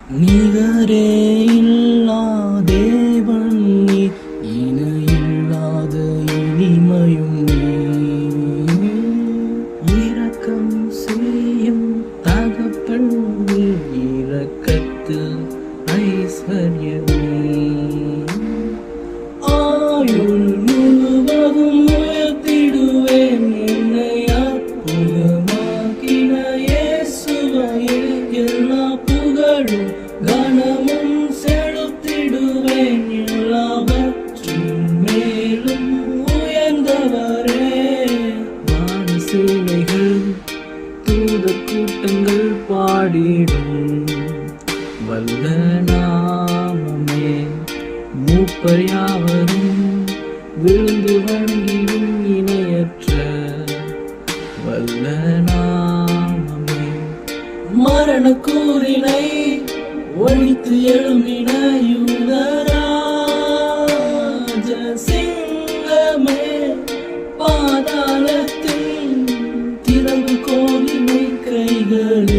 நிகரே இல்லா தேவன் நீ, இணையில்லாத இனிமையும் நீ. இரக்கம் செய்யும் தகப்பன் நீ, இரக்கத்தில் ஐஸ்வர்யமே. ஆயுள் முழுவதும் உயர்த்திடுவேன் என்னை அற்புதமாக்கின இயேசுவையே. எல்லா புகழும் கனமும் செலுத்திடுவேன் எல்லாவற்றின் மேலும் உயர்ந்தவரே. வான சேனைகள் தூதர் கூட்டங்கள் பாடிடும் வல்ல நாமமே. மூப்பர் யாவரும் விழுந்து வணங்கிடும் இணையற்ற வல்ல நாமமே. மரண கூறினை ஒழித்து எழுமின யூதராஜ சிங்கமே. பாதாளத்தின் திறவு கோலினை கைகளே.